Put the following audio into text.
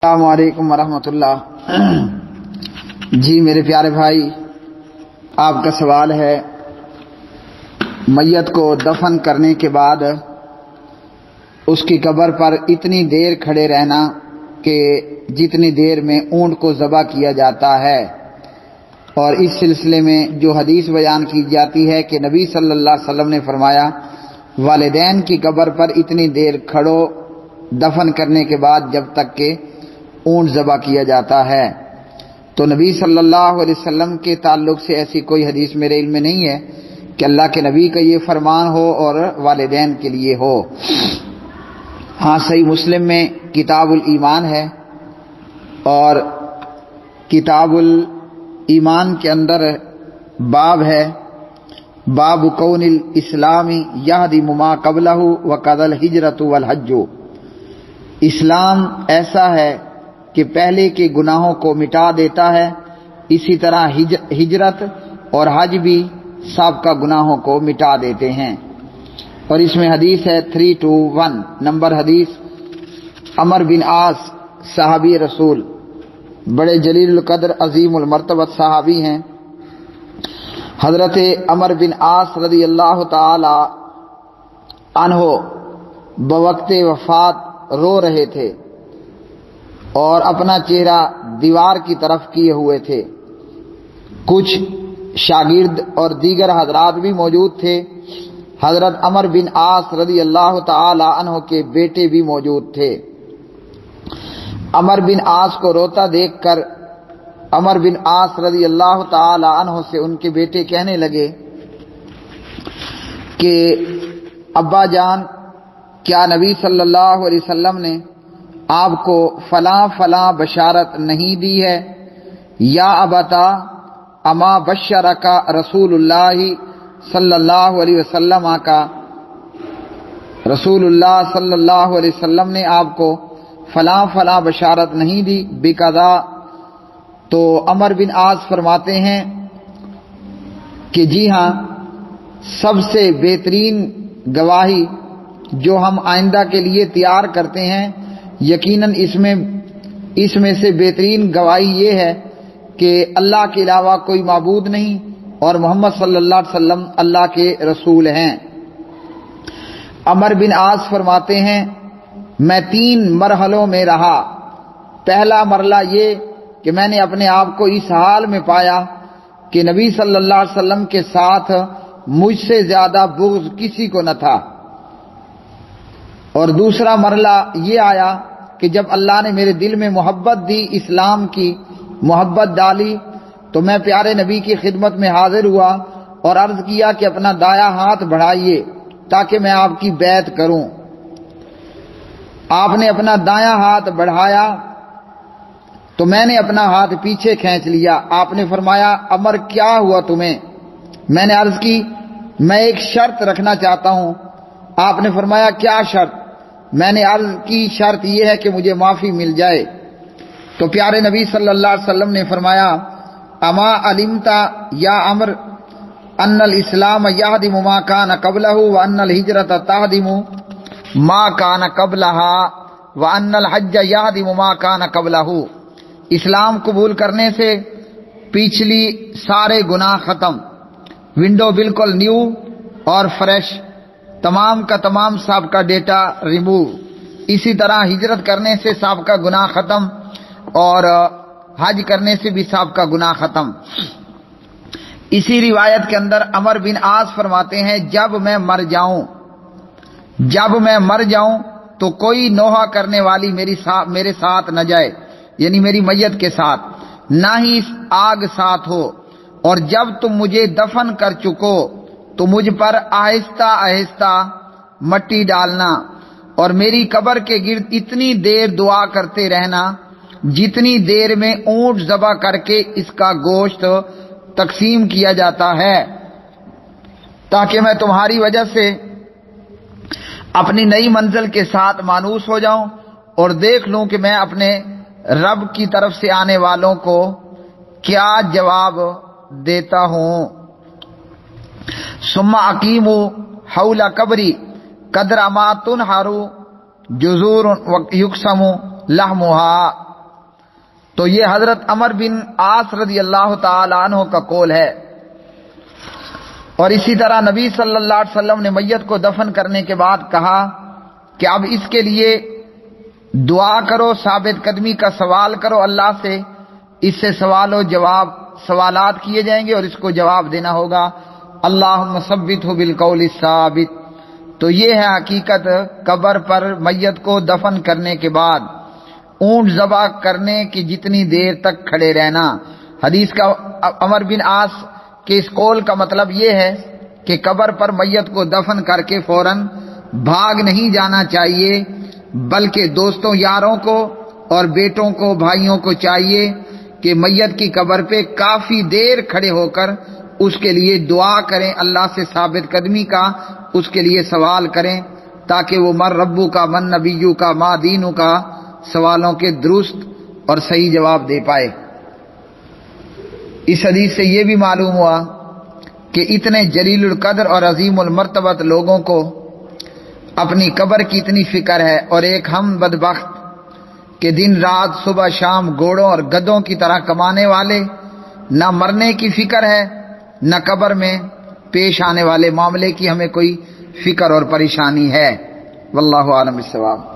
السلام علیکم ورحمۃ اللہ۔ جی میرے پیارے بھائی، آپ کا سوال ہے میت کو دفن کرنے کے بعد اس کی قبر پر اتنی دیر کھڑے رہنا کہ جتنی دیر میں اونٹ کو ذبح کیا جاتا ہے، اور اس سلسلے میں جو حدیث بیان کی جاتی ہے کہ نبی صلی اللہ علیہ وسلم نے فرمایا والدین کی قبر پر اتنی دیر کھڑو دفن کرنے کے بعد جب تک کہ اونٹ ذبح کیا جاتا ہے، تو نبی صلی اللہ علیہ وسلم کے تعلق سے ایسی کوئی حدیث میرے علم میں نہیں ہے کہ اللہ کے نبی کا یہ فرمان ہو اور والدین کے لیے ہو۔ ہاں صحیح مسلم میں کتاب الایمان ہے، اور کتاب الایمان کے اندر باب ہے باب کون الاسلام یہدم ما قبلہ وقضى الہجرۃ والحج۔ اسلام ایسا ہے کہ پہلے کے گناہوں کو مٹا دیتا ہے، اسی طرح ہجرت اور حج بھی سابقہ گناہوں کو مٹا دیتے ہیں۔ اور اس میں حدیث ہے 321 نمبر حدیث، عمر بن عاص صحابی رسول، بڑے جلیل القدر عظیم المرتبت صحابی ہیں۔ حضرت عمر بن عاص رضی اللہ تعالی عنہ بوقت وفات رو رہے تھے اور اپنا چہرہ دیوار کی طرف کیے ہوئے تھے۔ کچھ شاگرد اور دیگر حضرات بھی موجود تھے۔ حضرت عمر بن عاص رضی اللہ تعالی عنہ کے بیٹے بھی موجود تھے۔ عمر بن عاص کو روتا دیکھ کر عمر بن عاص رضی اللہ تعالی عنہ سے ان کے بیٹے کہنے لگے کہ ابا جان، کیا نبی صلی اللہ علیہ وسلم نے آپ کو فلاں فلاں بشارت نہیں دی ہے؟ یا ابتا اما بشرک رسول اللہ صلی اللہ علیہ وسلم کا، رسول اللہ صلی اللہ علیہ وسلم نے آپ کو فلاں فلاں بشارت نہیں دی بقضا؟ تو عمر بن عاص فرماتے ہیں کہ جی ہاں، سب سے بہترین گواہی جو ہم آئندہ کے لیے تیار کرتے ہیں، یقیناً اس میں سے بہترین گواہی یہ ہے کہ اللہ کے علاوہ کوئی معبود نہیں اور محمد صلی اللہ علیہ وسلم اللہ کے رسول ہیں۔ عمر بن عاص فرماتے ہیں میں 3 مرحلوں میں رہا۔ پہلا مرحلہ یہ کہ میں نے اپنے آپ کو اس حال میں پایا کہ نبی صلی اللہ علیہ وسلم کے ساتھ مجھ سے زیادہ بغض کسی کو نہ تھا، اور دوسرا مرحلہ یہ آیا کہ جب اللہ نے میرے دل میں محبت دی، اسلام کی محبت ڈالی، تو میں پیارے نبی کی خدمت میں حاضر ہوا اور عرض کیا کہ اپنا دایاں ہاتھ بڑھائیے تاکہ میں آپ کی بیعت کروں۔ آپ نے اپنا دایاں ہاتھ بڑھایا تو میں نے اپنا ہاتھ پیچھے کھینچ لیا۔ آپ نے فرمایا عمر کیا ہوا تمہیں؟ میں نے عرض کی میں ایک شرط رکھنا چاہتا ہوں۔ آپ نے فرمایا کیا شرط؟ میں نے عرض کی شرط یہ ہے کہ مجھے معافی مل جائے۔ تو پیارے نبی صلی اللہ علیہ وسلم نے فرمایا اما علمت یا عمر ان الاسلام یہدم ما کان قبلہ وان الہجرۃ تہدم ما کان قبلہا وان الحج یہدم ما کان قبلہ۔ اسلام قبول کرنے سے پچھلی سارے گناہ ختم، ونڈو بالکل نیو اور فریش، تمام کا تمام سابقہ ڈیٹا ریموو۔ اسی طرح ہجرت کرنے سے سابقہ گناہ ختم، اور حج کرنے سے بھی سابقہ گناہ ختم۔ اسی روایت کے اندر عمر بن عاص فرماتے ہیں جب میں مر جاؤں تو کوئی نوحہ کرنے والی میرے ساتھ نہ جائے، یعنی میری میت کے ساتھ، نہ ہی آگ ساتھ ہو، اور جب تم مجھے دفن کر چکو تو مجھ پر آہستہ آہستہ مٹی ڈالنا اور میری قبر کے گرد اتنی دیر دعا کرتے رہنا جتنی دیر میں اونٹ ذبح کر کے اس کا گوشت تقسیم کیا جاتا ہے، تاکہ میں تمہاری وجہ سے اپنی نئی منزل کے ساتھ مانوس ہو جاؤں اور دیکھ لوں کہ میں اپنے رب کی طرف سے آنے والوں کو کیا جواب دیتا ہوں۔ ثم اقیموا حول قبری قدر ما تنحر جزور یقسم لحمها۔ تو یہ حضرت عمر بن عاص رضی اللہ تعالی عنہ کا قول ہے۔ اور اسی طرح نبی صلی اللہ علیہ وسلم نے میت کو دفن کرنے کے بعد کہا کہ اب اس کے لیے دعا کرو، ثابت قدمی کا سوال کرو اللہ سے، اس سے سوال و جواب سوالات کیے جائیں گے اور اس کو جواب دینا ہوگا۔ اللہم ثبتہ بالقول الثابت۔ تو یہ ہے حقیقت قبر پر میت کو دفن کرنے کے بعد اونٹ ذبح کرنے کی جتنی دیر تک کھڑے رہنا۔ حدیث کا عمر بن عاص کہ اس قول کا مطلب یہ ہے کہ قبر پر میت کو دفن کر کے فوراً بھاگ نہیں جانا چاہیے، بلکہ دوستوں یاروں کو اور بیٹوں کو بھائیوں کو چاہیے کہ میت کی قبر پہ کافی دیر کھڑے ہو کر اس کے لیے دعا کریں، اللہ سے ثابت قدمی کا اس کے لیے سوال کریں، تاکہ وہ من ربو کا، من نبیو کا، ما دینو کا سوالوں کے درست اور صحیح جواب دے پائے۔ اس حدیث سے یہ بھی معلوم ہوا کہ اتنے جلیل القدر اور عظیم المرتبت لوگوں کو اپنی قبر کی اتنی فکر ہے، اور ایک ہم بدبخت کہ دن رات صبح شام گھوڑوں اور گدھوں کی طرح کمانے والے، نہ مرنے کی فکر ہے نہ قبر میں پیش آنے والے معاملے کی ہمیں کوئی فکر اور پریشانی ہے۔ واللہ عالم بالصواب۔